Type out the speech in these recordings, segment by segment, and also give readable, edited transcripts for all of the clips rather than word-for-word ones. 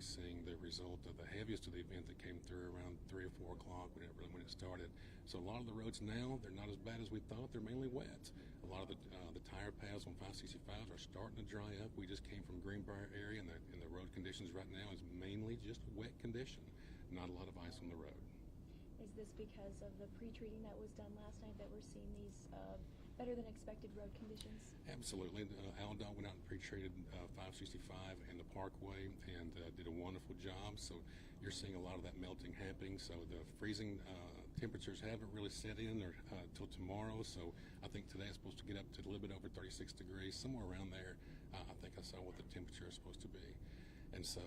morning seeing the result of the heaviest of the event that came through around 3 or 4 o'clock when it started. So a lot of the roads now, they're not as bad as we thought. They're mainly wet. A lot of the tire paths on 565s are starting to dry up. We just came from Greenbrier area, and the road conditions right now is mainly just wet condition, not a lot of ice on the road. Is this because of the pre-treating that was done last night that we're seeing these better than expected road conditions? Absolutely. AlDOT went out and pre-treated 565 and the Parkway and did a wonderful job. So you're seeing a lot of that melting happening. So the freezing temperatures haven't really set in until tomorrow. So I think today it's supposed to get up to a little bit over 36 degrees, somewhere around there. I think I saw what the temperature is supposed to be. And so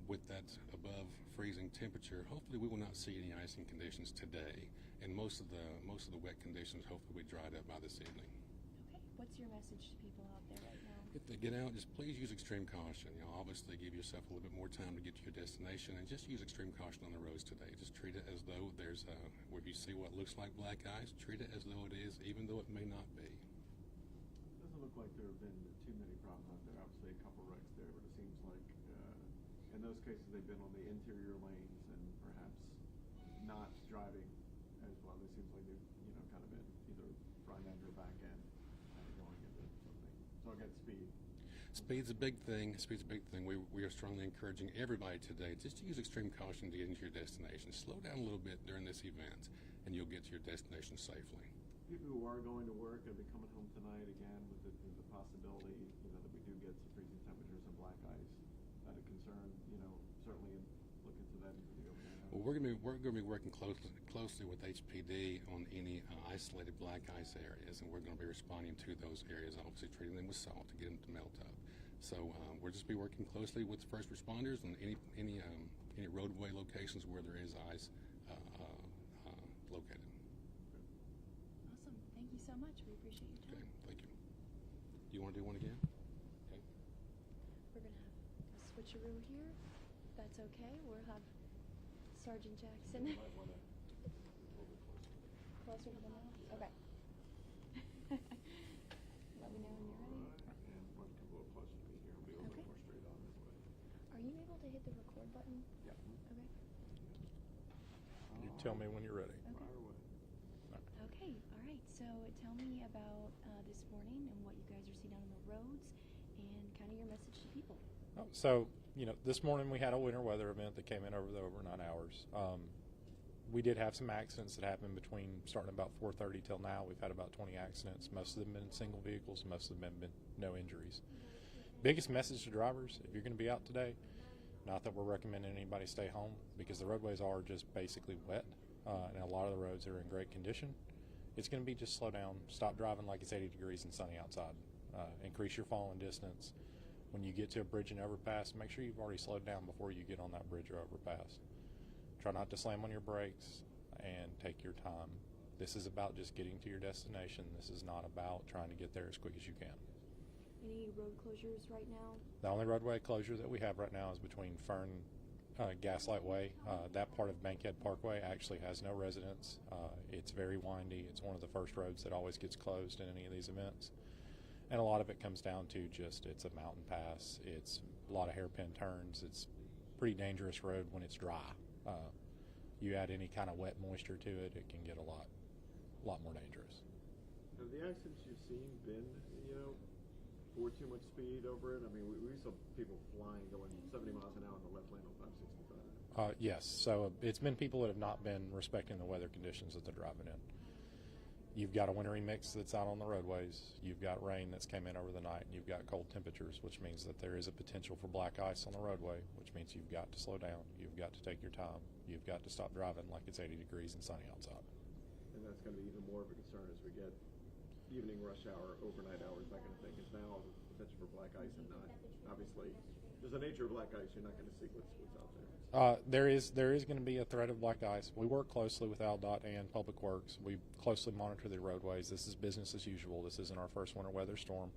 with that above freezing temperature, hopefully we will not see any icing conditions today. And most of the wet conditions hopefully will be dried up by this evening. Okay. What's your message to people out there right now? If they get out, just please use extreme caution. Obviously give yourself a little bit more time to get to your destination, and just use extreme caution on the roads today. Just treat it as though there's where you see what looks like black ice, treat it as though it is, even though it may not be. It doesn't look like there have been too many problems out there. Obviously a couple wrecks there, but it seems like in those cases they've been on the interior lanes and perhaps not driving as well. It seems like they've kind of been either front end or back end going into something. So again, speed. Speed's a big thing. Speed's a big thing. We are strongly encouraging everybody today just to use extreme caution to get into your destination. Slow down a little bit during this event, and you'll get to your destination safely. People who are going to work and be coming home tonight again with the possibility, that we do get some freezing temperatures and black ice. That a concern, certainly look into that into the overnight. Well, we're going to be working closely with HPD on any isolated black ice areas, and we're going to be responding to those areas, obviously treating them with salt to get them to melt up. So we'll just be working closely with first responders on any roadway locations where there is ice located. Awesome. Thank you so much. We appreciate your time. Okay, thank you. Do you want to do one again? Okay. We're going to have a switcheroo here. That's okay. We'll have Sergeant Jackson. You might want to Closer to the mouth? Okay. Let me know when you're ready. and want to come a little closer to me here. We'll be a little bit more straight on this way. Are you able to hit the record button? Yeah. Okay. You tell me when you're ready. Okay. Fire away. Okay. All right. So tell me about this morning and what you guys are seeing out on the roads and kind of your message to people. So, this morning we had a winter weather event that came in over the overnight hours. We did have some accidents that happened between starting about 4:30 till now. We've had about 20 accidents. Most of them been single vehicles. Most of them have been no injuries. Biggest message to drivers, if you're going to be out today, not that we're recommending anybody stay home, because the roadways are just basically wet, and a lot of the roads are in great condition. It's going to be just slow down, stop driving like it's 80 degrees and sunny outside. Increase your following distance. When you get to a bridge and overpass, make sure you've already slowed down before you get on that bridge or overpass. Try not to slam on your brakes and take your time. This is about just getting to your destination. This is not about trying to get there as quick as you can. Any road closures right now? The only roadway closure that we have right now is between Fern Gaslight Way. That part of Bankhead Parkway actually has no residents. It's very windy. It's one of the first roads that always gets closed in any of these events. And a lot of it comes down to just it's a mountain pass. It's a lot of hairpin turns. It's a pretty dangerous road when it's dry. You add any kind of wet moisture to it, it can get a lot more dangerous. Have the accidents you've seen been, for too much speed over it? I mean, we saw people flying, going 70 miles an hour on the left lane on 565. Yes, so it's been people that have not been respecting the weather conditions that they're driving in. You've got a wintry mix that's out on the roadways. You've got rain that's came in over the night, and you've got cold temperatures, which means that there is a potential for black ice on the roadway, which means you've got to slow down. You've got to take your time. You've got to stop driving like it's 80 degrees and sunny outside. And that's going to be even more of a concern as we get evening rush hour, overnight hours, that kind of thing, because now the potential for black ice and not, obviously, there's a nature of black ice. You're not going to see what's out there. There is going to be a threat of black ice. We work closely with AlDOT and Public Works. We closely monitor the roadways. This is business as usual. This isn't our first winter weather storm.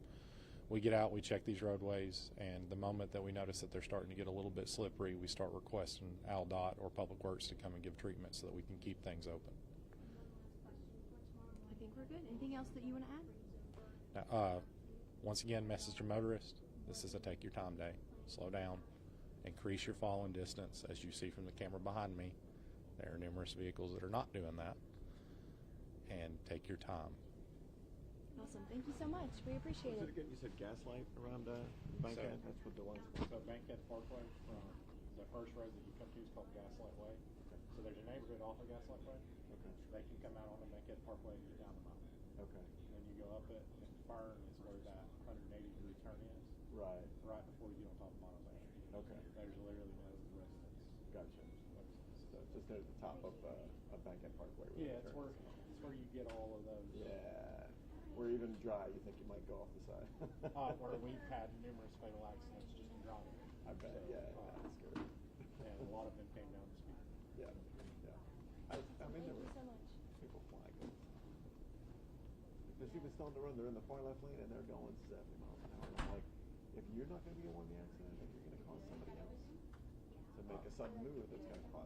We get out, we check these roadways, and the moment that we notice that they're starting to get a little bit slippery, we start requesting AlDOT or Public Works to come and give treatment so that we can keep things open. I think we're good. Anything else that you want to add? Now, once again, message to motorists, this is a take your time day. Slow down. Increase your following distance. As you see from the camera behind me, there are numerous vehicles that are not doing that. And take your time. Awesome. Thank you so much. We appreciate Was it. it again? You said Gaslight around Bankhead? That's what the ones. So Bankhead Parkway, from the first road that you come to is called Gaslight Way. So there's a neighborhood off of Gaslight Way. Okay. They can come out on the Bankhead Parkway and get down the mountain. Okay. And then you go up it, and Fern is where that 180-degree turn is. Right. Right before you get on top of Mono's Ash. Okay. There's literally no residence. Gotcha. So just near the top of Bankhead Parkway. Yeah, it's where you get all of those. Yeah. Where even dry, you think you might go off the side. Where we've had numerous fatal accidents just in driving. I bet. So, Yeah. That's good. And a lot of them came down to speed. Yeah. Yeah. I mean, Thank there you were so much. people flagging. There's even still on the run. They're in the far left lane and they're going 70 miles an hour. I'm like, if you're not going to be the one in the accident, if you're going to cause somebody else to make a sudden move that's going to cause